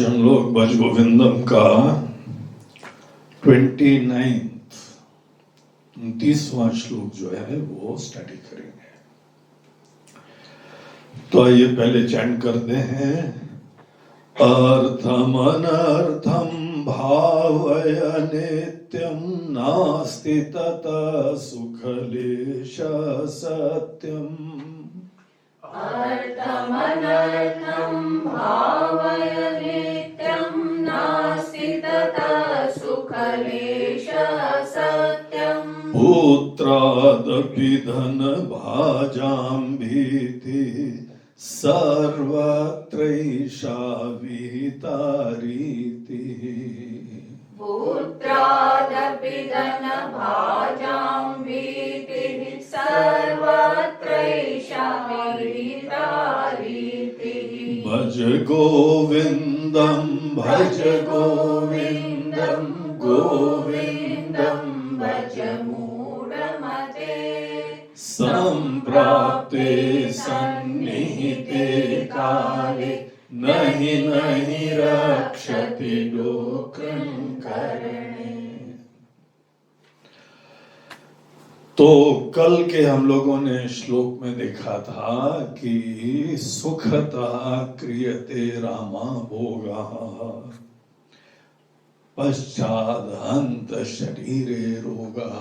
आज हम लोग भज गोविंदम का 29वां श्लोक जो है वो स्टडी करेंगे। तो आइए पहले चैंट करते हैं। अर्थम अनर्थम भावय नित्यम नास्ति ततः सुखलेश सत्यम। अर्थमनर्थं भावय नित्यं नास्ति ततः सुखलेशः सत्यम्। पुत्रादपि धनभाजां भीतिः सर्वत्रैषा विहिता रीतिः। पुत्रादपि धनभाजां भीतिः सर्वत्रैषा विहिता रीतिः। भज गोविन्दं भज गोविन्दं गोविन्दं भज मूढमते। सम्प्राप्ते सन्निहिते काले नहि नहि रक्षति लोककरणे। तो कल के हम लोगों ने श्लोक में देखा था कि सुखतः क्रियते रामा भोगः पश्चादहन्त शरीरे रोगः।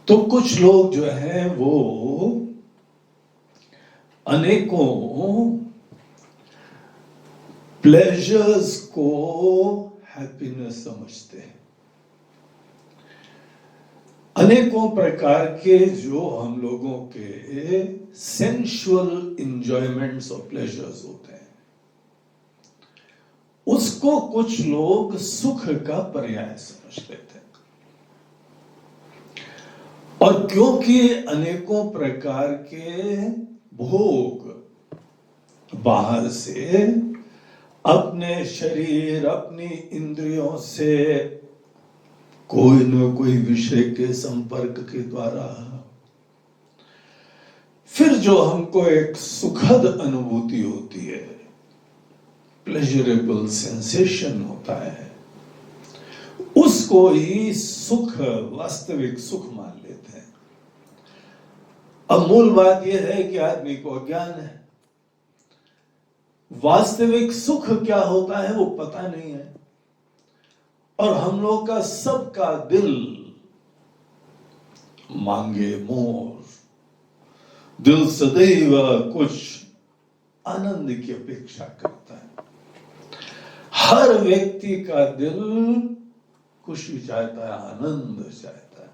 तो कुछ लोग जो है वो अनेकों प्लेजर्स को हैप्पीनेस समझते हैं। अनेकों प्रकार के जो हम लोगों के सेंसुअल इंजॉयमेंट्स और प्लेजर्स होते हैं, उसको कुछ लोग सुख का पर्याय समझ लेते हैं। और क्योंकि अनेकों प्रकार के भोग बाहर से अपने शरीर अपनी इंद्रियों से कोई न कोई विषय के संपर्क के द्वारा फिर जो हमको एक सुखद अनुभूति होती है, प्लेजरेबल सेंसेशन होता है, उसको ही सुख, वास्तविक सुख मान लेते हैं। अब मूल बात यह है कि आदमी को अज्ञान है, वास्तविक सुख क्या होता है वो पता नहीं है। और हम लोग का सबका दिल मांगे मोर, दिल सदैव कुछ आनंद की अपेक्षा करता है। हर व्यक्ति का दिल खुशी चाहता है, आनंद चाहता है।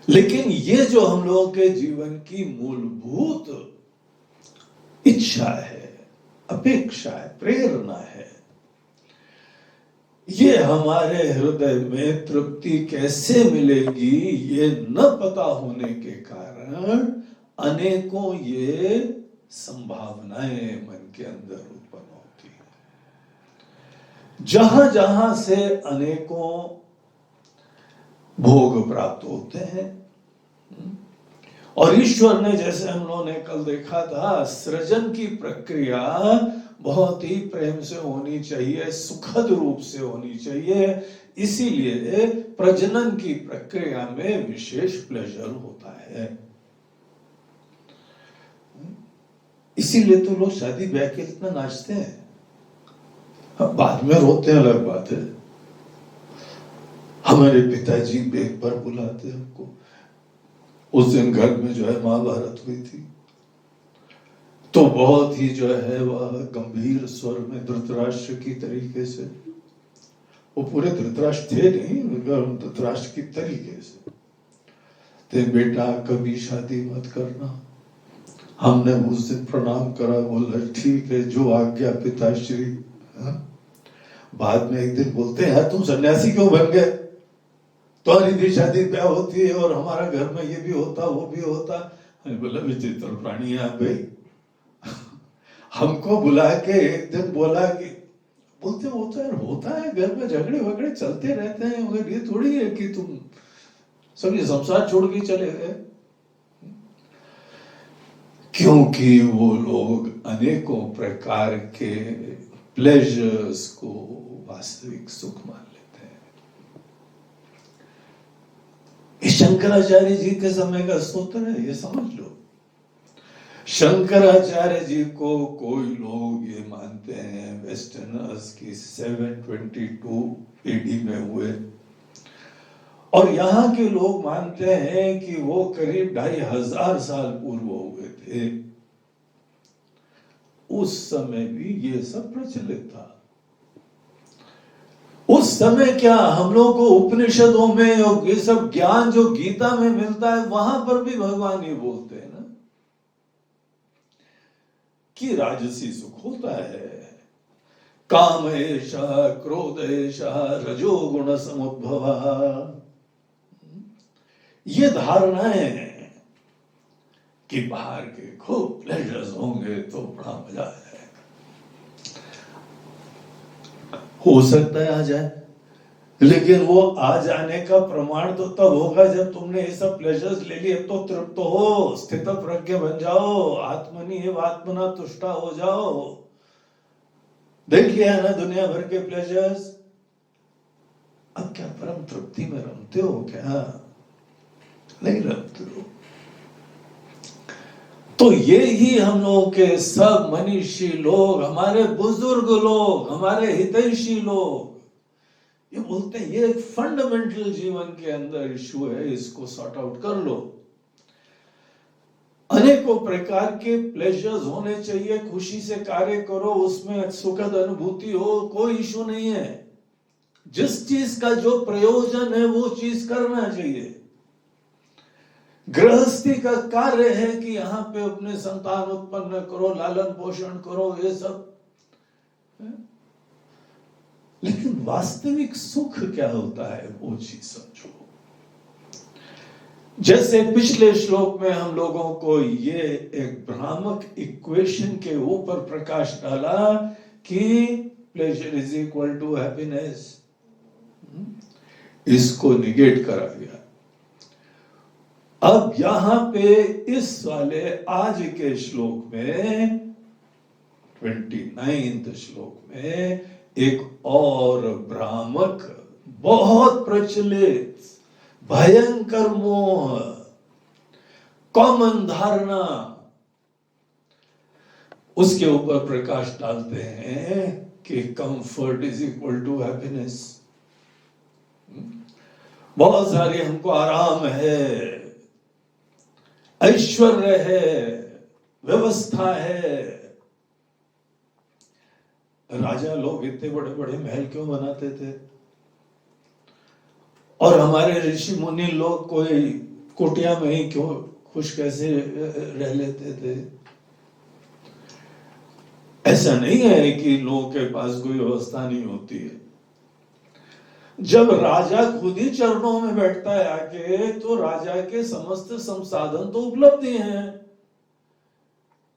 लेकिन ये जो हम लोगों के जीवन की मूलभूत इच्छा है, अपेक्षा है, प्रेरणा है, ये हमारे हृदय में तृप्ति कैसे मिलेगी ये न पता होने के कारण अनेकों ये संभावनाएं मन के अंदर उत्पन्न होती है। जहां जहां से अनेकों भोग प्राप्त होते हैं, और ईश्वर ने, जैसे हम लोगों ने कल देखा था, सृजन की प्रक्रिया बहुत ही प्रेम से होनी चाहिए, सुखद रूप से होनी चाहिए। इसीलिए प्रजनन की प्रक्रिया में विशेष प्लेजर होता है। इसीलिए तो लोग शादी ब्याह के इतना नाचते हैं, बाद में रोते हैं अलग बात है। हमारे पिताजी एक बार बुलाते हमको, उस दिन घर में जो है महाभारत हुई थी, तो बहुत ही जो है वह गंभीर स्वर में धृतराष्ट्र की तरीके से, वो पूरे धृतराष्ट्र थे नहीं, धृतराष्ट्र की तरीके से, ते बेटा कभी शादी मत करना। हमने उस दिन प्रणाम करा, बोला ठीक है जो आज्ञा पिताश्री। बाद में एक दिन बोलते हैं तुम सन्यासी क्यों बन गए, तुम्हारी भी शादी ब्याह होती है और हमारा घर में ये भी होता वो भी होता। बोला विचित्र प्राणी है भाई, हमको बुला के एक दिन बोला कि बोलते होता है घर में झगड़े वगड़े चलते रहते हैं, मगर ये थोड़ी है कि तुम सब ये संसार छोड़ के चले गए। क्योंकि वो लोग अनेकों प्रकार के प्लेजर्स को वास्तविक सुख मान लेते हैं। ये शंकराचार्य जी के समय का स्तोत्र है, ये समझ लो। शंकराचार्य जी को कोई लोग ये मानते हैं वेस्टर्नर्स की 722 एडी में हुए, और यहाँ के लोग मानते हैं कि वो करीब 2500 साल पूर्व हुए थे। उस समय भी ये सब प्रचलित था। उस समय क्या हम लोग को उपनिषदों में और ये सब ज्ञान जो गीता में मिलता है, वहां पर भी भगवान ये बोलते हैं ना कि राजसी सुख होता है, काम ऐशा क्रोध ऐशा रजोगुण समुद्भवा। ये धारणाएं हैं कि बाहर के खूब प्लेजर्स होंगे तो बड़ा मजा आ जाएगा। हो सकता है आ जाए, लेकिन वो आ जाने का प्रमाण तो तब होगा जब तुमने ये सब प्लेजर्स ले लिए तो तृप्त हो, स्थित प्रज्ञ बन जाओ, आत्मनि एव आत्मना तुष्टा हो जाओ। देख लिया ना दुनिया भर के प्लेजर्स, अब क्या परम तृप्ति में रमते हो? क्या नहीं रमते हो? तो ये ही हम लोग के सब मनीषी लोग, हमारे बुजुर्ग लोग, हमारे हितैषी लोग ये बोलते हैं ये एक फंडामेंटल जीवन के अंदर इश्यू है, इसको सॉर्ट आउट कर लो। अनेकों प्रकार के प्लेजर्स होने चाहिए, खुशी से कार्य करो, उसमें सुखद अनुभूति हो, कोई इश्यू नहीं है। जिस चीज का जो प्रयोजन है वो चीज करना चाहिए। गृहस्थी का कार्य है कि यहाँ पे अपने संतान उत्पन्न करो, लालन पोषण करो, ये सब। लेकिन वास्तविक सुख क्या होता है वो चीज समझो। जैसे पिछले श्लोक में हम लोगों को ये एक भ्रामक इक्वेशन के ऊपर प्रकाश डाला कि pleasure is equal to happiness, इसको निगेट करा गया। अब यहां पे इस वाले आज के श्लोक में 29वें श्लोक में एक और भ्रामक, बहुत प्रचलित, भयंकर मोह, कॉमन धारणा, उसके ऊपर प्रकाश डालते हैं कि comfort is equal to happiness. बहुत सारे हमको आराम है, ऐश्वर्य है, व्यवस्था है। राजा लोग इतने बड़े बड़े महल क्यों बनाते थे? और हमारे ऋषि मुनि लोग कोई कुटिया में ही क्यों खुश कैसे रह लेते थे? ऐसा नहीं है कि लोगों के पास कोई व्यवस्था नहीं होती है। जब राजा खुद ही चरणों में बैठता है आके, तो राजा के समस्त संसाधन तो उपलब्ध ही हैं।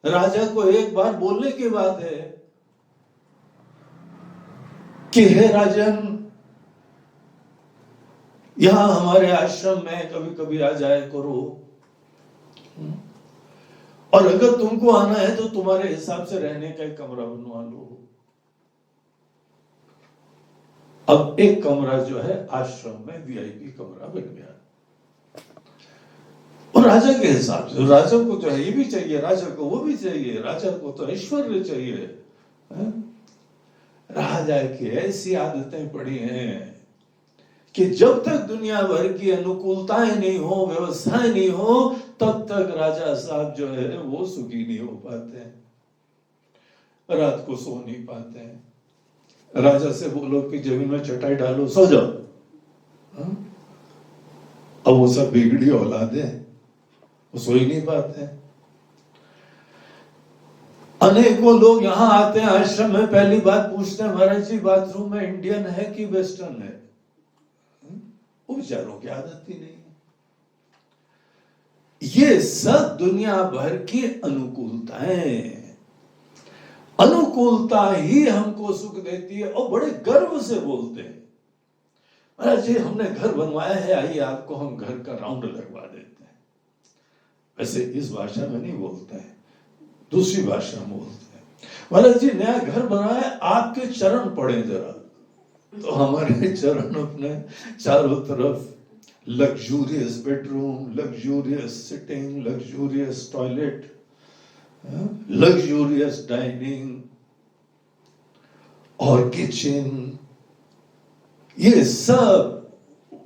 राजा को एक बार बोलने की बात है कि हे राजन, यहां हमारे आश्रम में कभी कभी आ जाए करो, और अगर तुमको आना है तो तुम्हारे हिसाब से रहने का एक कमरा बनवा लो। अब एक कमरा जो है आश्रम में वीआईपी कमरा बन गया, और राजा के हिसाब से, राजा को तो ये भी चाहिए, राजा को वो भी चाहिए, राजा को तो ऐश्वर्य चाहिए। राजा की ऐसी आदतें पड़ी हैं कि जब तक दुनिया भर की अनुकूलताएं नहीं हो, व्यवस्थाएं नहीं हो, तब तक राजा साहब जो है वो सुखी नहीं हो पाते हैं, रात को सो नहीं पाते हैं। राजा से बोलो कि जमीन में चटाई डालो, सो जाओ, अब वो सब बिगड़ी औलादे, वो सो ही नहीं पाते हैं। अनेकों लोग यहाँ आते हैं आश्रम में, पहली बात पूछते हैं, महाराज जी बाथरूम में इंडियन है कि वेस्टर्न है? वो बेचारों की आदत ही नहीं है। ये सब दुनिया भर की अनुकूलताएं, अनुकूलता ही हमको सुख देती है, और बड़े गर्व से बोलते हैं, महाराज जी हमने घर बनवाया है, आइए आपको हम घर का राउंड लगवा देते हैं। वैसे इस भाषा में नहीं बोलते हैं, दूसरी भाषा में बोलते हैं, महाराज जी नया घर बना है, आपके चरण पड़े जरा। तो हमारे चरण अपने चारों तरफ luxurious bedroom, luxurious sitting, luxurious toilet, luxurious dining और किचन, ये सब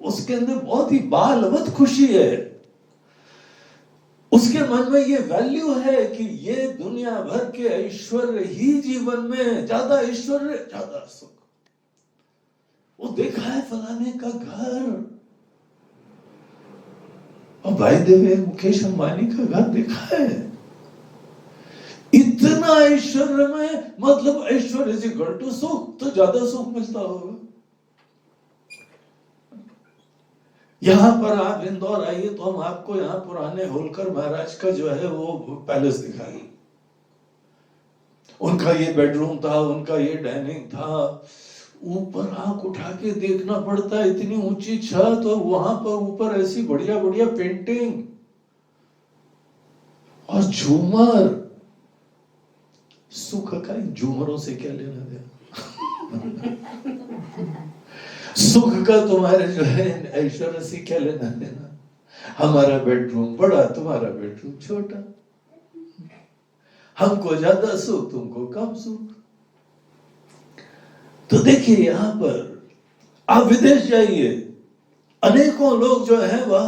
उसके अंदर बहुत ही बालवत खुशी है। उसके मन में ये वैल्यू है कि ये दुनिया भर के ऐश्वर्य ही जीवन में, ज्यादा ऐश्वर्य ज्यादा सुख। वो देखा है फलाने का घर, और भाई देवे मुकेश अंबानी का घर देखा है, इतना ऐश्वर्य में, मतलब ऐश्वर्य से इक्वल टू सुख, तो ज्यादा सुख मिलता होगा। यहां पर आप इंदौर आइए तो हम आपको यहाँ पुराने होलकर महाराज का जो है वो पैलेस दिखाएंगे। उनका ये बेडरूम था, उनका ये डाइनिंग था, ऊपर आंख उठा के देखना पड़ता है, इतनी ऊंची छत, और वहां पर ऊपर ऐसी बढ़िया बढ़िया पेंटिंग और झूमर। सुख का इन झूमरों से क्या लेना देना? सुख का तुम्हारे जो है ऐश्वर्य से क्या लेना देना? हमारा बेडरूम बड़ा, तुम्हारा बेडरूम छोटा, हमको ज्यादा सुख, तुमको कम सुख। तो देखिए यहां पर आप विदेश जाइए, अनेकों लोग जो है वह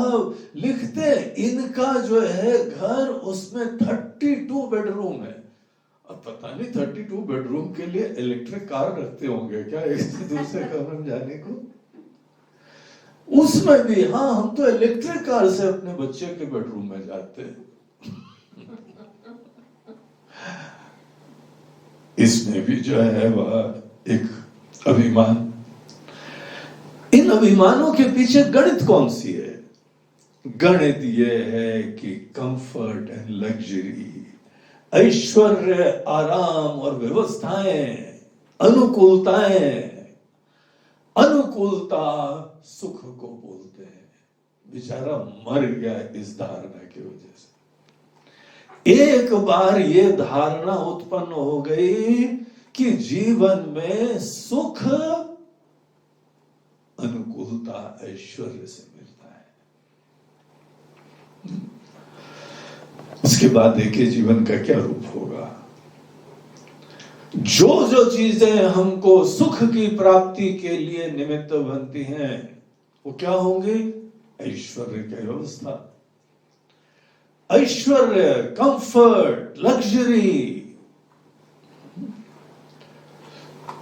लिखते, इनका जो है घर, उसमें 32 बेडरूम है। अब पता नहीं 32 बेडरूम के लिए इलेक्ट्रिक कार रखते होंगे क्या एक से दूसरे कमरे में जाने को? उसमें भी हाँ, हम तो इलेक्ट्रिक कार से अपने बच्चे के बेडरूम में जाते हैं। इसमें भी जो है वह एक अभिमान। इन अभिमानों के पीछे गणित कौन सी है? गणित ये है कि कंफर्ट एंड लग्जरी, ऐश्वर्य, आराम और व्यवस्थाएं, अनुकूलताएं। अनुकूलता सुख को बोलते हैं। बेचारा मर गया इस धारणा की वजह से। एक बार ये धारणा उत्पन्न हो गई कि जीवन में सुख अनुकूलता ऐश्वर्य से मिलता है, उसके बाद देखिए जीवन का क्या रूप होगा। जो जो चीजें हमको सुख की प्राप्ति के लिए निमित्त बनती हैं वो क्या होंगी? ऐश्वर्य की व्यवस्था, ऐश्वर्य, कंफर्ट, लग्जरी।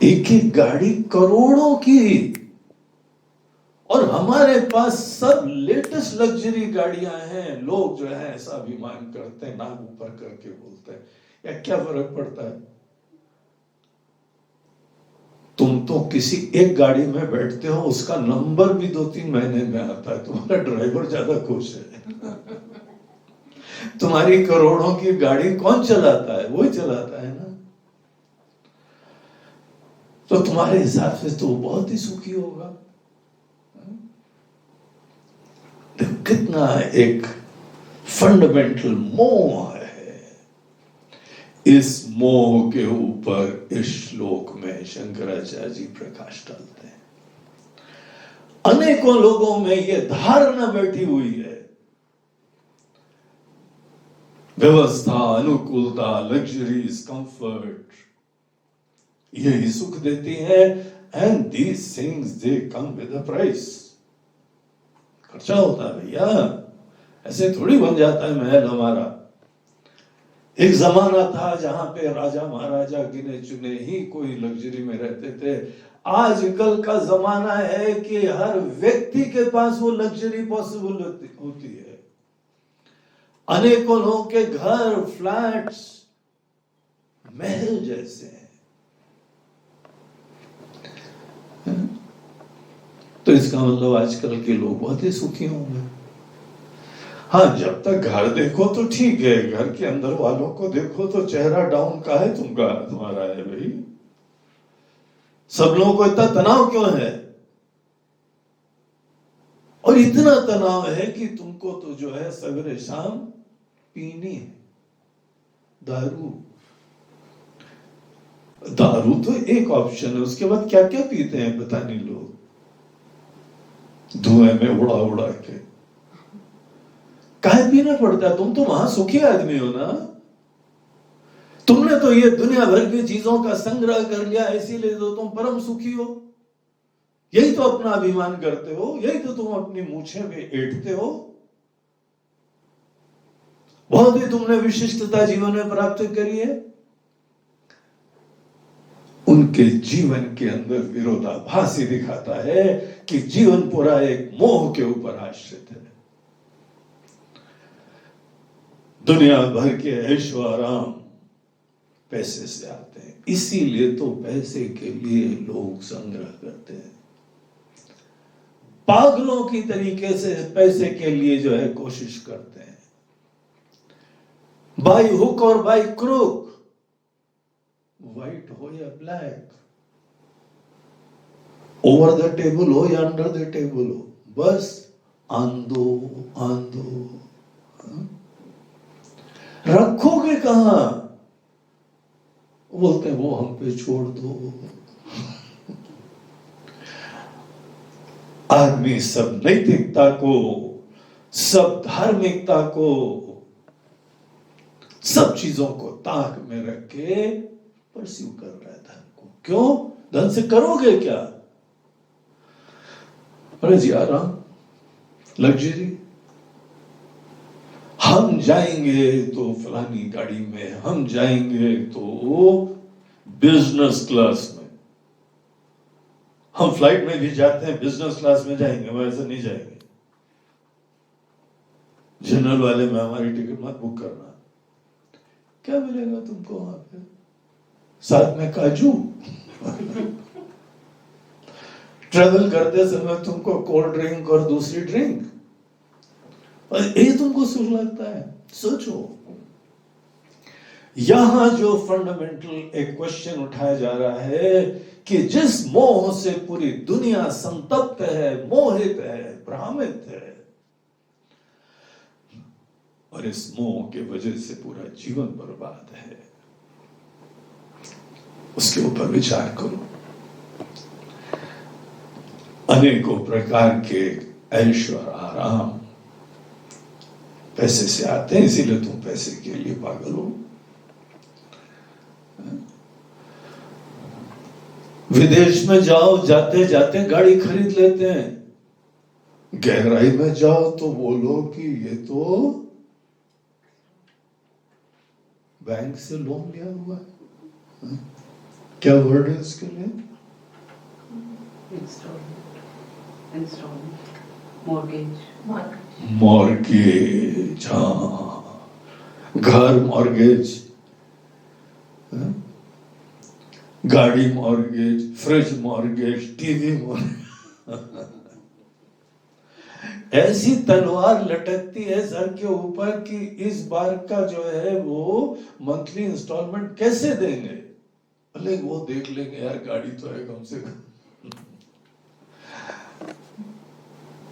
एक एक गाड़ी करोड़ों की, और हमारे पास सब लेटेस्ट लग्जरी गाड़ियां हैं। लोग जो है ऐसा अभिमान करते हैं, नाक ऊपर करके बोलते हैं, या क्या फर्क पड़ता है? तुम तो किसी एक गाड़ी में बैठते हो, उसका नंबर भी 2-3 महीने में आता है, तुम्हारा ड्राइवर ज्यादा खुश है। तुम्हारी करोड़ों की गाड़ी कौन चलाता है? वही चलाता है ना। तो तुम्हारे हिसाब से तो बहुत ही सुखी होगा। कितना एक फंडामेंटल मोह है। इस मोह के ऊपर इस श्लोक में शंकराचार्य जी प्रकाश डालते हैं। अनेकों लोगों में यह धारणा बैठी हुई है, व्यवस्था, अनुकूलता, लग्जरीज, कंफर्ट, यही सुख देती है। And these things they come with a price. खर्चा होता है भैया, ऐसे थोड़ी बन जाता है महल हमारा। एक जमाना था जहां पे राजा महाराजा गिने चुने ही कोई लग्जरी में रहते थे। आजकल का जमाना है कि हर व्यक्ति के पास वो लग्जरी पॉसिबल होती है। अनेकों लोगों के घर, फ्लैट्स, महल जैसे हैं। तो इसका मतलब आजकल के लोग बहुत ही सुखी होंगे। हाँ, जब तक घर देखो तो ठीक है, घर के अंदर वालों को देखो तो चेहरा डाउन का है तुम्हारा है भाई। सब लोगों को इतना तनाव क्यों है? और इतना तनाव है कि तुमको तो जो है सवेरे शाम पीनी है। दारू। दारू तो एक ऑप्शन है, उसके बाद क्या क्या पीते हैं पता नहीं लोग, धुएं में उड़ा उड़ा के। काहे पीना पड़ता है? तुम तो वहां सुखी आदमी हो ना, तुमने तो ये दुनिया भर की चीजों का संग्रह कर लिया, इसीलिए तो तुम परम सुखी हो। यही तो अपना अभिमान करते हो, यही तो तुम अपनी मूछें में एंटते हो। बहुत ही तुमने विशिष्टता जीवन में प्राप्त करी है। उनके जीवन के अंदर विरोधाभास ही दिखाता है कि जीवन पूरा एक मोह के ऊपर आश्रित है। दुनिया भर के ऐशो आराम पैसे से आते हैं, इसीलिए तो पैसे के लिए लोग संग्रह करते हैं, पागलों की तरीके से पैसे के लिए जो है कोशिश करते हैं, बाय हुक और बाय क्रूक, व्हाइट हो या ब्लैक, ओवर द टेबल हो या अंडर द टेबल हो, बस आंदो आंदो। रखोगे कहां? बोलते हैं वो हम पे छोड़ दो। आदमी सब नैतिकता को, सब धार्मिकता को, सब चीजों को ताक में रख के परस्यू कर रहा है धन को। क्यों? धन से करोगे क्या? अरे जी आराम, लग्जरी, हम जाएंगे तो फलानी गाड़ी में, हम जाएंगे तो बिजनेस क्लास में। हम फ्लाइट में भी जाते हैं, बिजनेस क्लास में जाएंगे, वैसे नहीं जाएंगे। जनरल वाले में हमारी टिकट मत बुक करना। क्या मिलेगा तुमको वहां पे? साथ में काजू। ट्रेवल करते समय तुमको कोल्ड ड्रिंक और दूसरी ड्रिंक, और ये तुमको सुख लगता है? सोचो, यहां जो फंडामेंटल एक क्वेश्चन उठाया जा रहा है कि जिस मोह से पूरी दुनिया संतप्त है, मोहित है, भ्रामित है, और इस मोह के वजह से पूरा जीवन बर्बाद है, उसके ऊपर विचार करो। अनेकों प्रकार के ऐश और आराम पैसे से आते हैं, इसीलिए तुम पैसे के लिए पागल हो। विदेश में जाओ, जाते जाते गाड़ी खरीद लेते हैं। गहराई में जाओ तो बोलो कि ये तो बैंक से लोन लिया हुआ है। क्या वर्ड है इसके लिए? मॉर्गेज। हाँ, घर मॉर्गेज, गाड़ी mortgage, fridge mortgage, TV mortgage. ऐसी तलवार लटकती है सर के ऊपर कि इस बार का जो है वो मंथली इंस्टॉलमेंट कैसे देंगे। अरे वो देख लेंगे यार, गाड़ी तो है कम से कम।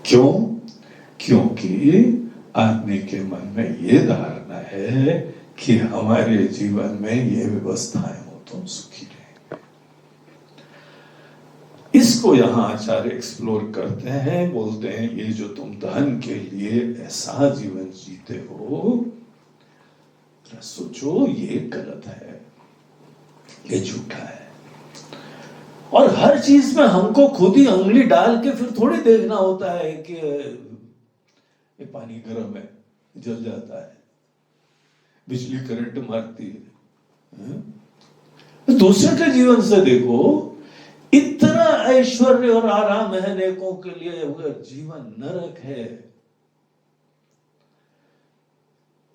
क्यों? क्योंकि आदमी के मन में ये धारणा है कि हमारे जीवन में ये व्यवस्थाएं हो तो हम सुखी रहेंगे। इसको यहां आचार्य एक्सप्लोर करते हैं, बोलते हैं ये जो तुम धन के लिए ऐसा जीवन जीते हो, सोचो ये गलत है, ये झूठा है। और हर चीज में हमको खुद ही उंगली डाल के फिर थोड़ी देखना होता है कि ये पानी गर्म है, जल जाता है, बिजली करंट मारती है। दूसरे के जीवन से देखो, इतना ऐश्वर्य और आराम है अनेकों के लिए, अगर जीवन नरक है।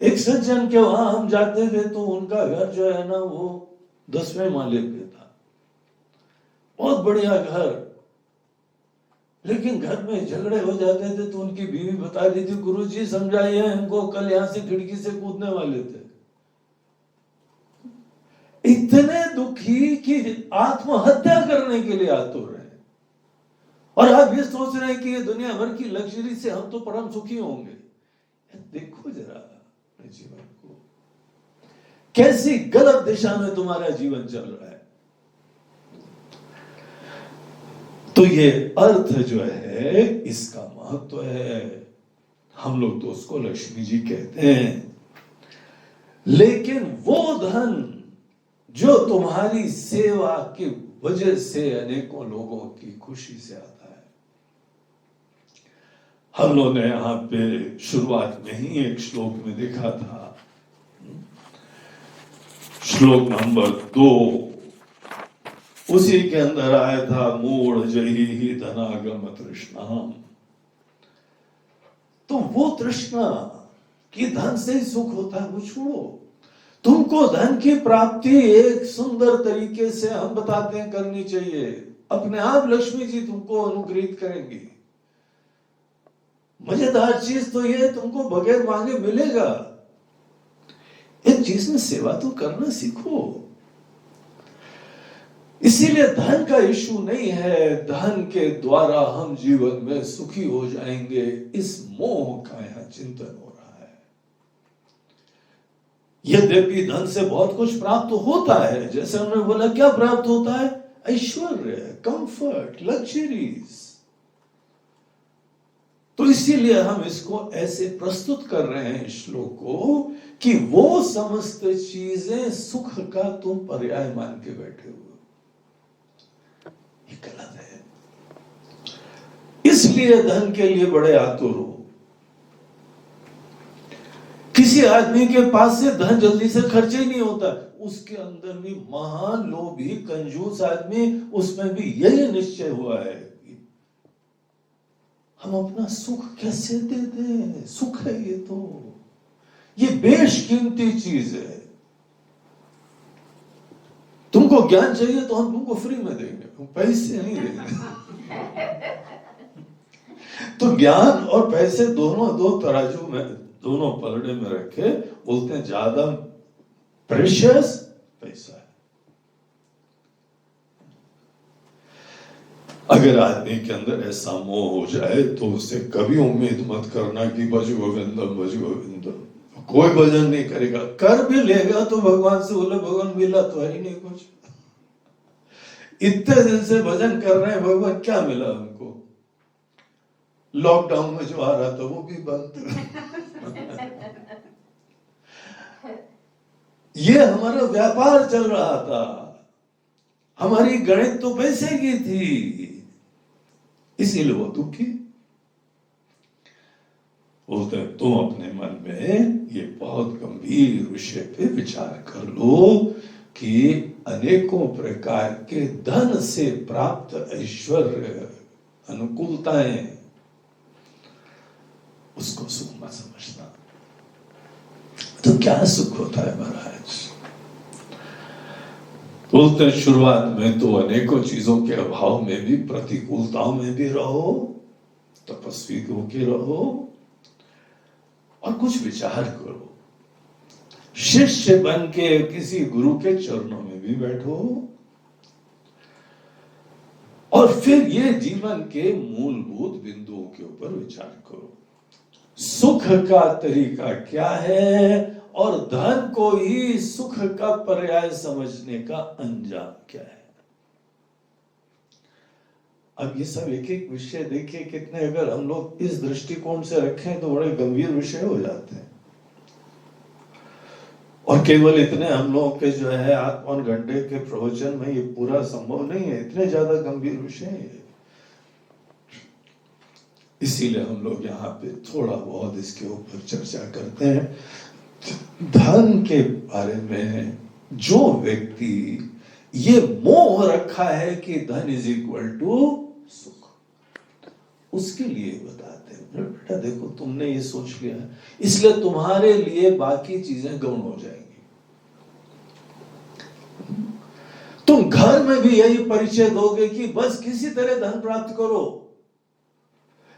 एक सज्जन के वहां हम जाते थे तो उनका घर जो है ना वो 10वें माले पे था, बहुत बढ़िया घर, लेकिन घर में झगड़े हो जाते थे तो उनकी बीवी बता दी थी, गुरुजी समझाइए हमको, कल यहां से खिड़की से कूदने वाले थे। इतने दुखी कि आत्महत्या करने के लिए आतुर है, और आप ये सोच रहे हैं कि ये दुनिया भर की लग्जरी से हम तो परम सुखी होंगे। देखो जरा अपने जीवन को, कैसी गलत दिशा में तुम्हारा जीवन चल रहा है। तो ये अर्थ जो है इसका महत्व है। हम लोग तो उसको लक्ष्मी जी कहते हैं, लेकिन वो धन जो तुम्हारी सेवा की वजह से अनेकों लोगों की खुशी से आता है। हम लोगों ने यहां पे शुरुआत में ही एक श्लोक में देखा था, श्लोक नंबर 2, उसी के अंदर आया था मूढ़ जही ही धनागम तृष्णा। तो वो तृष्णा कि धन से ही सुख होता है वो छोड़ो। तुमको धन की प्राप्ति एक सुंदर तरीके से हम बताते हैं करनी चाहिए। अपने आप लक्ष्मी जी तुमको अनुग्रहित करेंगी। मजेदार चीज तो ये तुमको बगैर मांगे मिलेगा। एक चीज में सेवा तो करना सीखो। इसीलिए धन का इशू नहीं है, धन के द्वारा हम जीवन में सुखी हो जाएंगे, इस मोह का यहां चिंतन हो रहा है। यद्यपि धन से बहुत कुछ प्राप्त होता है, जैसे हमने बोला क्या प्राप्त होता है? ऐश्वर्य, कंफर्ट, लग्जरीज। तो इसीलिए हम इसको ऐसे प्रस्तुत कर रहे हैं श्लोक को कि वो समस्त चीजें सुख का तुम पर्याय मान के बैठे हो, ये गलत है। इसलिए धन के लिए बड़े आतुर हो। किसी आदमी के पास से धन जल्दी से खर्च ही नहीं होता, उसके अंदर भी महान लोभी कंजूस आदमी, उसमें भी यही निश्चय हुआ है कि हम अपना सुख कैसे दे दें। सुख है ये बेशकीमती चीज है। तुमको ज्ञान चाहिए तो हम तुमको फ्री में देंगे, पैसे नहीं देंगे। तो ज्ञान और पैसे दोनों दो तराजू में, दोनों पलड़े में रखे, बोलते हैं ज्यादा प्रेशियस पैसा है। अगर आदमी के अंदर ऐसा मोह हो जाए तो उसे कभी उम्मीद मत करना कि भज गोविंदम भज गोविंदम। कोई भजन नहीं करेगा, कर भी लेगा तो भगवान से बोले भगवान मिला तो है ही नहीं कुछ। इतने दिन से भजन कर रहे हैं, भगवान क्या मिला हमको? लॉकडाउन में जो आ रहा था वो भी बंद। ये हमारा व्यापार चल रहा था, हमारी गणित तो पैसे की थी, इसीलिए वो दुखी। बोलते हैं तुम अपने मन में ये बहुत गंभीर विषय पे विचार कर लो कि अनेकों प्रकार के धन से प्राप्त ऐश्वर्य, अनुकूलताएं, उसको सुख मत समझना। तो क्या सुख होता है महाराज? बोलते हैं शुरुआत में तो अनेकों चीजों के अभाव में भी, प्रतिकूलताओं में भी रहो, तपस्वी होके रहो और कुछ विचार करो। शिष्य बन के किसी गुरु के चरणों में भी बैठो और फिर ये जीवन के मूलभूत बिंदुओं के ऊपर विचार करो। सुख का तरीका क्या है और धन को ही सुख का पर्याय समझने का अंजाम क्या है। अब ये सब एक एक विषय देखिए कितने, अगर हम लोग इस दृष्टिकोण से रखें तो बड़े गंभीर विषय हो जाते हैं। और केवल इतने हम लोगों के जो है 8 घंटे के प्रवचन में ये पूरा संभव नहीं है, इतने ज्यादा गंभीर विषय है। इसीलिए हम लोग यहाँ पे थोड़ा बहुत इसके ऊपर चर्चा करते हैं। धन के बारे में जो व्यक्ति ये मोह रखा है कि धन इज इक्वल टू सुख, उसके लिए बताते हैं बेटा देखो तुमने ये सोच लिया है, इसलिए तुम्हारे लिए बाकी चीजें गौण हो जाएंगी। तुम घर में भी यही परिचय दोगे कि बस किसी तरह धन प्राप्त करो,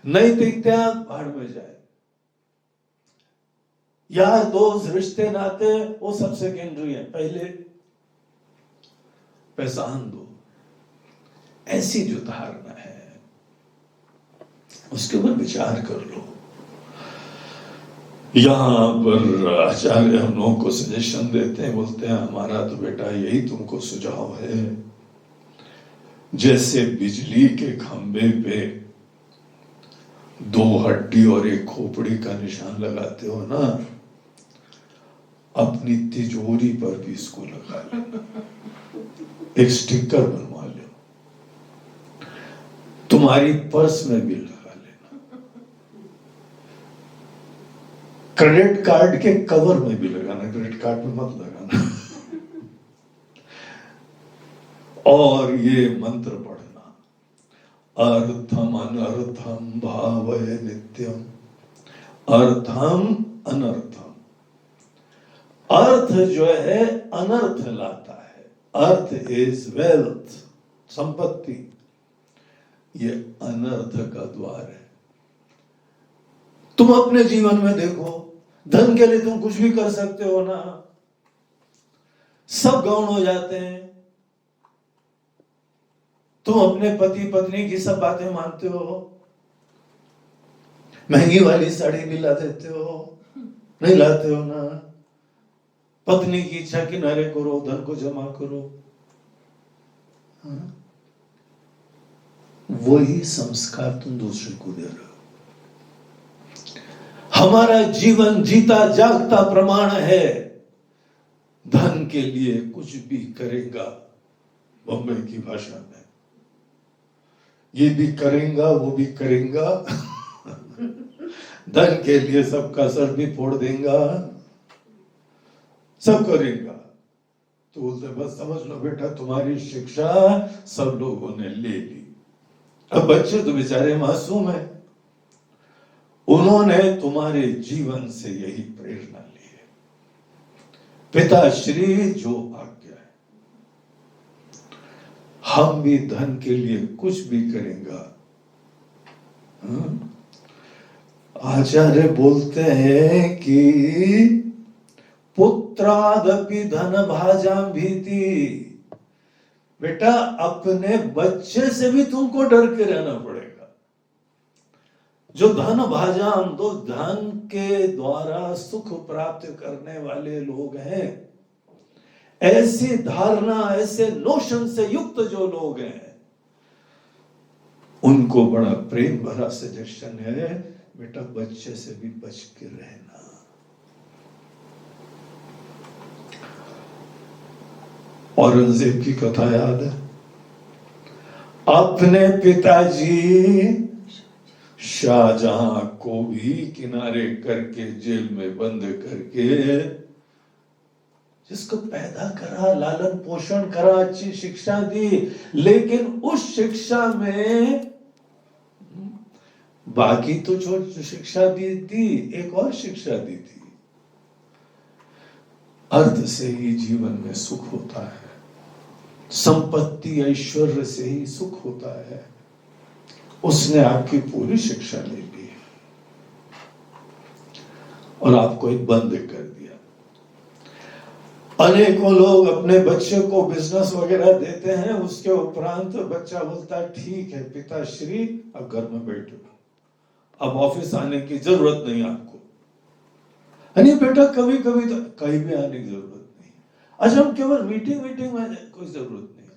नैतिकता भाड़ में जाए, यार दोस्त रिश्ते नाते वो सब सेकेंडरी है, पहले पैसा दो। ऐसी जो धारणा है उसके ऊपर विचार कर लो। यहाँ पर आचार्य हम लोगों को सजेशन देते हैं, बोलते हैं हमारा तो बेटा यही तुमको सुझाव है, जैसे बिजली के खंबे पे 2 हड्डी और 1 खोपड़ी का निशान लगाते हो ना, अपनी तिजोरी पर भी इसको लगा लेना, एक स्टिकर बनवा लो, तुम्हारी पर्स में भी लगा लेना, क्रेडिट कार्ड के कवर में भी लगाना, क्रेडिट कार्ड में मत लगाना। और ये मंत्र पढ़ना, अर्थम अनर्थम भावय नित्यम, अर्थम अनर्थम। अर्थ जो है अनर्थ लाता है, अर्थ इज वेल्थ, संपत्ति, ये अनर्थ का द्वार है। तुम अपने जीवन में देखो, धन के लिए तुम कुछ भी कर सकते हो ना, सब गौण हो जाते हैं। तुम अपने पति पत्नी की सब बातें मानते हो, महंगी वाली साड़ी भी ला देते हो, नहीं लाते हो ना, पत्नी की इच्छा किनारे करो, धन को जमा करो, हाँ? वही संस्कार तुम दूसरे को दे रहे हो। हमारा जीवन जीता जागता प्रमाण है, धन के लिए कुछ भी करेगा, बम्बई की भाषा में ये भी करेगा वो भी करेगा, धन के लिए सबका सर भी फोड़ देगा, सब करेगा। तो बोलते बस समझ लो बेटा तुम्हारी शिक्षा सब लोगों ने ले ली, अब बच्चे तो बेचारे मासूम है, उन्होंने तुम्हारे जीवन से यही प्रेरणा ली है, पिताश्री जो आज्ञा है, हम भी धन के लिए कुछ भी करेंगे। आचार्य बोलते हैं कि पुत्रादपि धन भाजाम भीति, बेटा अपने बच्चे से भी तुमको डर के रहना पड़ेगा। जो धन भाजाम, तो धन के द्वारा सुख प्राप्त करने वाले लोग हैं, ऐसी धारणा, ऐसे नोशन से युक्त जो लोग हैं, उनको बड़ा प्रेम भरा सजेशन है, बेटा बच्चे से भी बच के रहना। औरंगजेब की कथा याद है, अपने पिताजी शाहजहां को भी किनारे करके जेल में बंद करके, जिसको पैदा करा, लालन पोषण करा, अच्छी शिक्षा दी, लेकिन उस शिक्षा में बाकी तो जो शिक्षा दी, एक और शिक्षा दी थी, अर्थ से ही जीवन में सुख होता है, संपत्ति ऐश्वर्य से ही सुख होता है। उसने आपकी पूरी शिक्षा ले ली और आपको एक बंद कर दिया। अनेकों लोग अपने बच्चे को बिजनेस वगैरह देते हैं, उसके उपरांत बच्चा बोलता है ठीक है पिताश्री अब घर में बैठो, अब ऑफिस आने की जरूरत नहीं आपको। नहीं बेटा कभी कभी तो कहीं भी आने की जरूरत नहीं, अच्छा हम केवल मीटिंग में कोई जरूरत नहीं,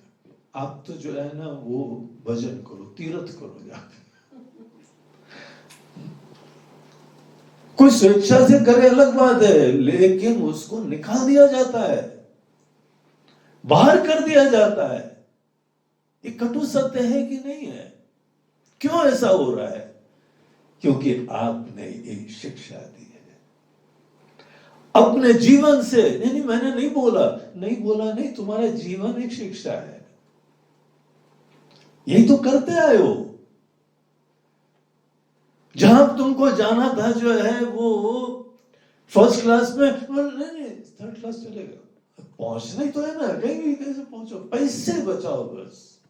आप तो जो है ना वो भजन करो, तीर्थ करो जाके। कोई स्वेच्छा से करे अलग बात है, लेकिन उसको निकाल दिया जाता है, बाहर कर दिया जाता है। ये कटु सत्य है कि नहीं है? क्यों ऐसा हो रहा है? क्योंकि आपने एक शिक्षा दी है अपने जीवन से। नहीं मैंने नहीं बोला नहीं, तुम्हारा जीवन एक शिक्षा है, यही तो करते आए हो। जहां तुमको जाना था जो है वो फर्स्ट क्लास में, नहीं थर्ड क्लास चलेगा, पहुंचना ही तो है ना, कहीं भी कैसे पहुंचो, पैसे बचाओ बस,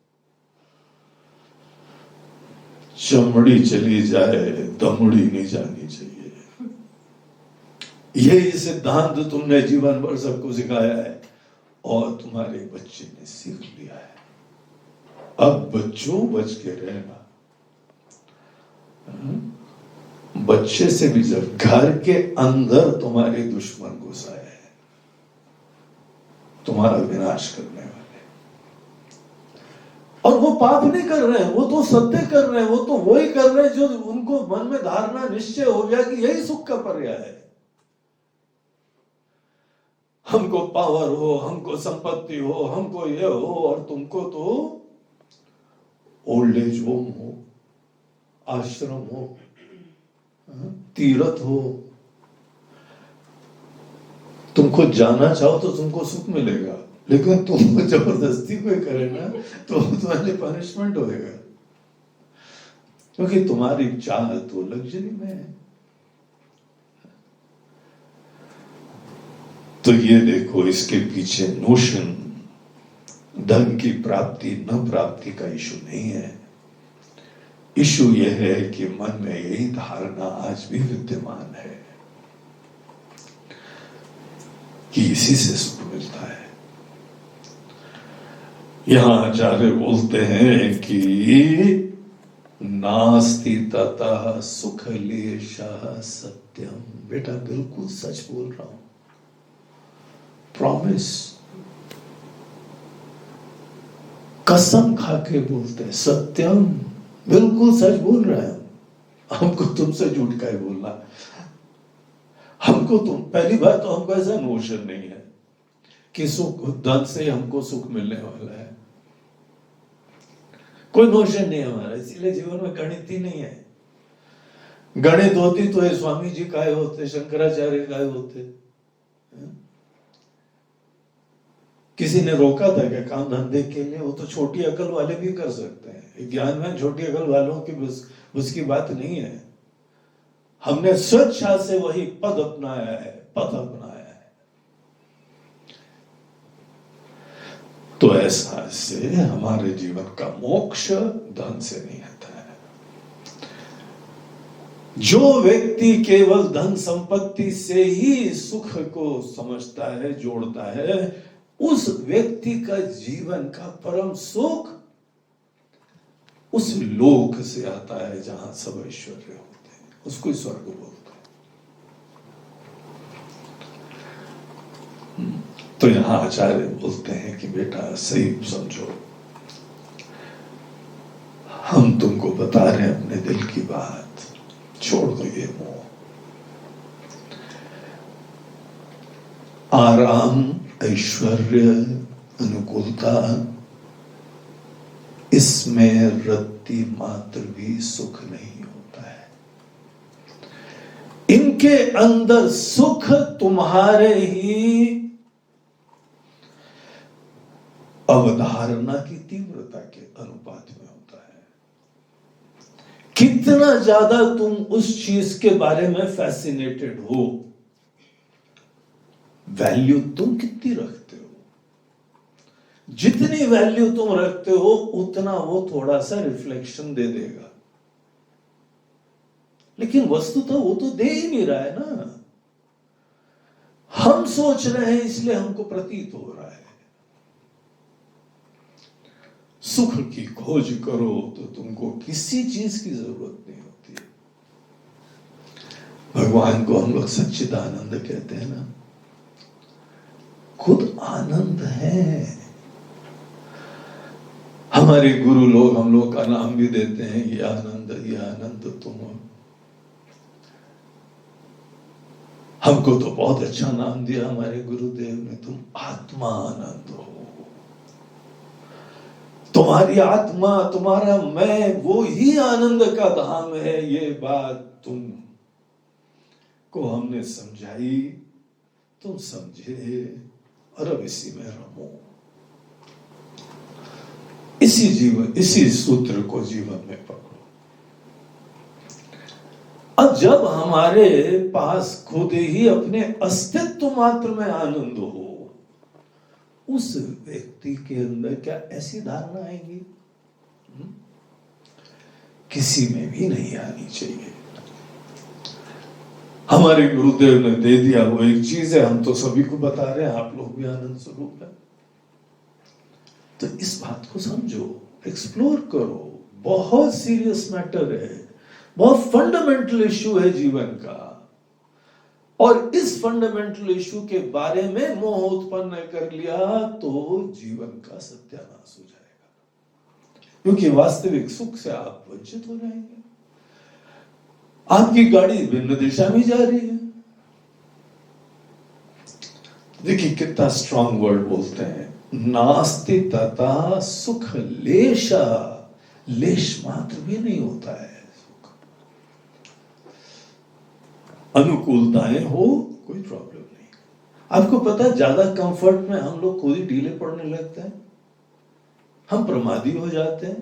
चमड़ी चली जाए दमड़ी नहीं जानी चाहिए। यही सिद्धांत तुमने जीवन भर सबको सिखाया है और तुम्हारे बच्चे ने सीख लिया है। अब बच्चों बच के रहना। बच्चे से भी जब घर के अंदर तुम्हारे दुश्मन घुस आए हैं, तुम्हारा विनाश करने वाले, और वो पाप नहीं कर रहे हैं, वो तो सत्य कर रहे हैं, वो तो वही कर रहे हैं जो उनको मन में धारणा निश्चय हो गया कि यही सुख का पर्याय है। हमको पावर हो, हमको संपत्ति हो, हमको ये हो, और तुमको तो ओल्ड एज होम हो, आश्रम हो, तीर्थ हो, तुमको जाना चाहो तो तुमको सुख मिलेगा, लेकिन तुमको जबरदस्ती कोई करे ना तो तुम्हारे लिए पनिशमेंट होएगा, क्योंकि तुम्हारी चाह तो लग्जरी में है। तो ये देखो, इसके पीछे नोशन धन की प्राप्ति न प्राप्ति का इशू नहीं है। इशू यह है कि मन में यही धारणा आज भी विद्यमान है कि इसी से सुख मिलता है। यहां आचार्य बोलते हैं कि नास्ति ततः सुख लेशः सत्यम। बेटा बिल्कुल सच बोल रहा हूं, प्रॉमिस, कसम खा के बोलते हैं, सत्यम, बिल्कुल सच बोल रहे हैं। हमको तुमसे झूठ का ही बोलना, हमको तुम, पहली बात तो हमको ऐसा नोशन नहीं है कि सुख धन से हमको सुख मिलने वाला है, कोई नोशन नहीं है हमारा। इसीलिए जीवन में गणित ही नहीं है। गणित होती तो ये स्वामी जी काय होते, शंकराचार्य काय होते। किसी ने रोका था क्या काम धंधे के लिए? वो तो छोटी अकल वाले भी कर सकते हैं, ज्ञानवान छोटी अकल वालों की उसकी बात नहीं है। हमने स्वेच्छा से वही पद अपनाया है, पथ अपनाया है। तो ऐसा से हमारे जीवन का मोक्ष धन से नहीं आता है। जो व्यक्ति केवल धन संपत्ति से ही सुख को समझता है, जोड़ता है, उस व्यक्ति का जीवन का परम सुख उस लोक से आता है जहां सब ऐश्वर्य होते हैं, उसको स्वर्ग बोलते हैं। तो यहां आचार्य बोलते हैं कि बेटा सही समझो, हम तुमको बता रहे हैं अपने दिल की बात, छोड़ दो ये मोह। आराम, ऐश्वर्य, अनुकूलता, इसमें रत्ती मात्र भी सुख नहीं होता है। इनके अंदर सुख तुम्हारे ही अवधारणा की तीव्रता के अनुपात में होता है। कितना ज्यादा तुम उस चीज के बारे में फैसिनेटेड हो, वैल्यू तुम कितनी रखते हो। जितनी वैल्यू तुम रखते हो उतना वो थोड़ा सा रिफ्लेक्शन दे देगा, लेकिन वस्तुतः वो तो दे ही नहीं रहा है ना। हम सोच रहे हैं इसलिए हमको प्रतीत हो रहा है। सुख की खोज करो तो तुमको किसी चीज की जरूरत नहीं होती। भगवान को हम लोग सच्चिदानंद कहते हैं ना, खुद आनंद है। हमारे गुरु लोग हम लोग का नाम भी देते हैं, ये आनंद तुम हो। हमको तो बहुत अच्छा नाम दिया हमारे गुरुदेव ने, तुम आत्मा आनंद हो। तुम्हारी आत्मा, तुम्हारा मैं, वो ही आनंद का धाम है। ये बात तुम को हमने समझाई, तुम समझे, और अब इसी में रहो। इसी जीवन, इसी सूत्र को जीवन में पकड़ो। अब जब हमारे पास खुद ही अपने अस्तित्व मात्र में आनंद हो, उस व्यक्ति के अंदर क्या ऐसी धारणा आएगी? किसी में भी नहीं आनी चाहिए। हमारे गुरुदेव ने दे दिया वो एक चीज है, हम तो सभी को बता रहे हैं, आप लोग भी आनंद स्वरूप है। तो इस बात को समझो, एक्सप्लोर करो। बहुत सीरियस मैटर है, बहुत फंडामेंटल इश्यू है जीवन का, और इस फंडामेंटल इश्यू के बारे में मोह उत्पन्न कर लिया तो जीवन का सत्यानाश हो जाएगा, क्योंकि वास्तविक सुख से आप वंचित हो जाएंगे। आपकी गाड़ी भिन्न दिशा में जा रही है। देखिए कितना स्ट्रॉन्ग वर्ड बोलते हैं, नास्ति तथा सुख लेशा, लेश मात्र भी नहीं होता है सुख। अनुकूलताएं हो कोई प्रॉब्लम नहीं। आपको पता है ज्यादा कंफर्ट में हम लोग खुद ही ढीले पड़ने लगते हैं, हम प्रमादी हो जाते हैं,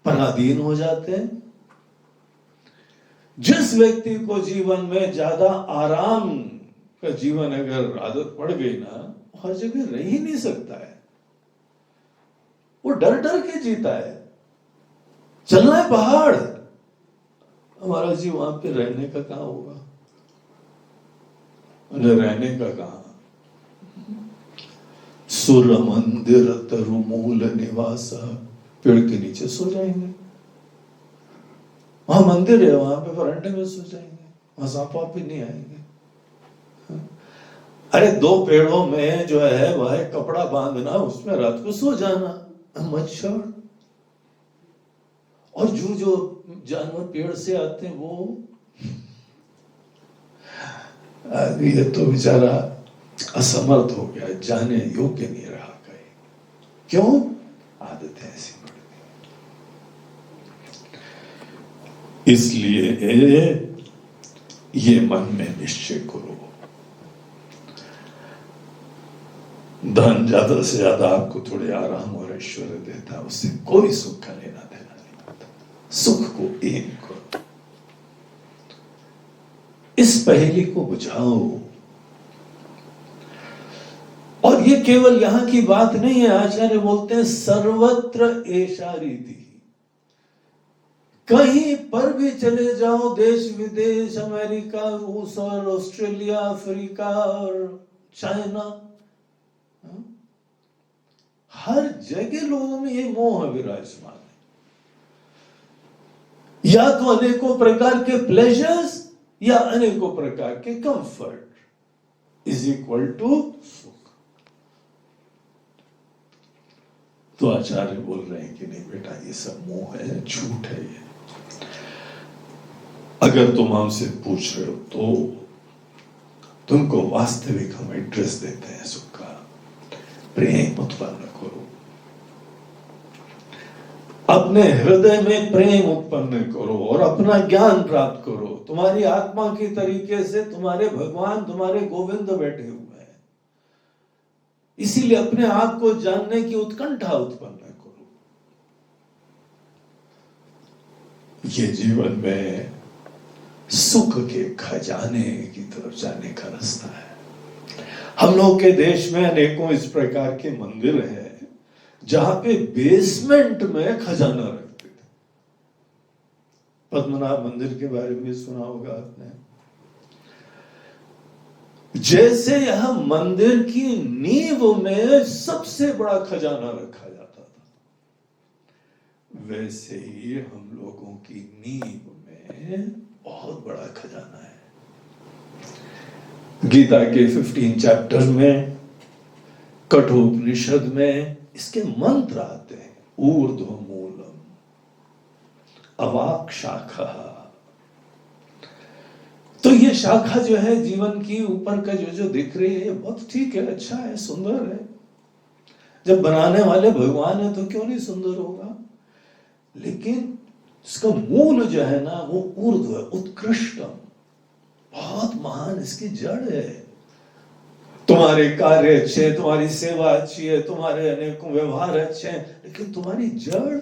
पराधीन हो जाते हैं। जिस व्यक्ति को जीवन में ज्यादा आराम का जीवन अगर आदत पड़ गई ना, हर जगह रह ही नहीं सकता है। वो डर डर के जीता है। चलना है पहाड़, हमारा जी वहां पे रहने का कहां होगा, रहने का कहां। सुर मंदिर तरुमूल निवास, पेड़ के नीचे सो जाएंगे, वहां मंदिर है, वहां पे वरांडे में सो जाएंगे, वहां सांप वाप भी नहीं आएंगे। अरे दो पेड़ों में जो है वह कपड़ा बांधना, उसमें रात को सो जाना, मच्छर और जो जानवर पेड़ से आते हैं वो आदमी ये तो बेचारा असमर्थ हो गया, जाने योग्य नहीं रहा कहीं। क्यों? आदत है ऐसी पड़ गई। इसलिए ये मन में निश्चय करो, धन ज्यादा से ज्यादा आपको थोड़े आराम और ऐश्वर्य देता है, उससे कोई सुख का लेना देना नहीं होता। सुख को एम करो, इस पहेली को बुझाओ। और ये केवल यहां की बात नहीं है, आचार्य बोलते हैं सर्वत्र ऐसा रीति। कहीं पर भी चले जाओ, देश विदेश, अमेरिका, रूस और ऑस्ट्रेलिया, अफ्रीका और चाइना, हर जगह लोगों में ये मोह विराजमान है। या तो अनेकों प्रकार के प्लेजर्स या अनेकों प्रकार के कंफर्ट इज इक्वल टू सुख। तो आचार्य बोल रहे हैं कि नहीं बेटा, ये सब मोह है, झूठ है ये। अगर तुम हमसे पूछ रहे हो तो तुमको वास्तविक हम एड्रेस देते हैं सुख का। प्रेम उत्पन्न करो, अपने हृदय में प्रेम उत्पन्न करो और अपना ज्ञान प्राप्त करो। तुम्हारी आत्मा की तरीके से तुम्हारे भगवान, तुम्हारे गोविंद बैठे हुए हैं, इसीलिए अपने आप को जानने की उत्कंठा उत्पन्न करो। ये जीवन में सुख के खजाने की तरफ जाने का रास्ता है। हम लोग के देश में अनेकों इस प्रकार के मंदिर हैं जहां पे बेसमेंट में खजाना रखते थे। पद्मनाभ मंदिर के बारे में सुना होगा आपने। जैसे यह मंदिर की नींव में सबसे बड़ा खजाना रखा जाता था, वैसे ही हम लोगों की नींव में बहुत बड़ा खजाना है। गीता के 15 चैप्टर में, कठोपनिषद में इसके मंत्र आते हैं। ऊर्ध्व मूलम अवाक शाखा। तो ये शाखा जो है जीवन की ऊपर का जो दिख रही है, बहुत ठीक है, अच्छा है, सुंदर है। जब बनाने वाले भगवान है तो क्यों नहीं सुंदर होगा। लेकिन इसका मूल जो है ना, वो ऊर्ध्व है, उत्कृष्टम, बहुत महान इसकी जड़ है। तुम्हारे कार्य अच्छे हैं, तुम्हारी सेवा अच्छी है, तुम्हारे अनेकों व्यवहार अच्छे हैं, लेकिन तुम्हारी जड़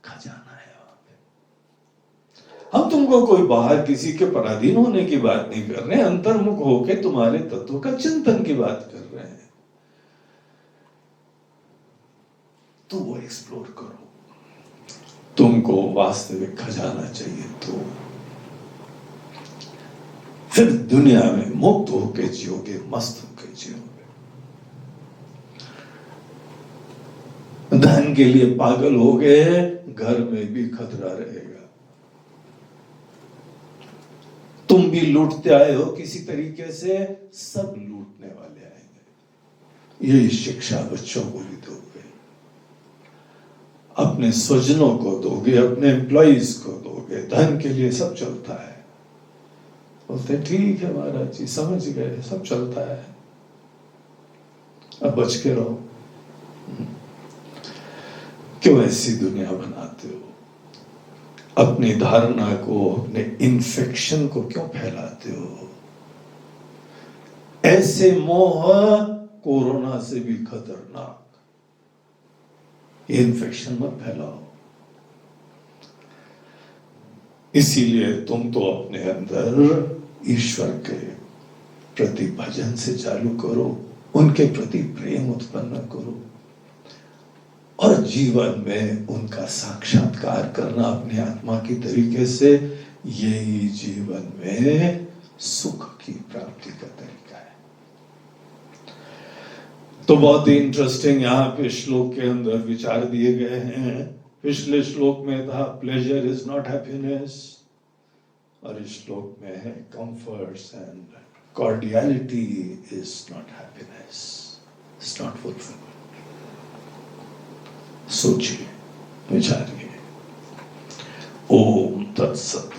खजाना है वहां पे। हम तुमको कोई बाहर किसी के पराधीन होने की बात नहीं कर रहे हैं, अंतर्मुख होकर तुम्हारे तत्व का चिंतन की बात कर रहे हैं। तो वो एक्सप्लोर करो। तुमको वास्तविक खजाना चाहिए तो फिर दुनिया में मुक्त होकर जियोगे, मस्त होकर जियोगे। धन के लिए पागल हो गए, घर में भी खतरा रहेगा। तुम भी लूटते आए हो किसी तरीके से, सब लूटने वाले आएंगे। यही शिक्षा बच्चों को भी दोगे, अपने स्वजनों को दोगे, अपने एम्प्लॉइज को दोगे। धन के लिए सब चलता है। बोलते ठीक है महाराज जी, समझ गए, सब चलता है, अब बच के रहो। क्यों ऐसी दुनिया बनाते हो? अपनी धारणा को, अपने इन्फेक्शन को क्यों फैलाते हो? ऐसे मोह कोरोना से भी खतरनाक। ये इन्फेक्शन मत फैलाओ। इसीलिए तुम तो अपने अंदर ईश्वर के प्रति भजन से चालू करो, उनके प्रति प्रेम उत्पन्न करो और जीवन में उनका साक्षात्कार करना अपनी आत्मा की तरीके से, यही जीवन में सुख की प्राप्ति का तरीका है। तो बहुत ही इंटरेस्टिंग यहाँ पे श्लोक के अंदर विचार दिए गए हैं। पिछले श्लोक में था प्लेजर इज नॉट हैप्पीनेस, और इस श्लोक में है comforts and cordiality is not happiness, it's not fulfilment. सोचिए, विचारिए। ओम तत्सत।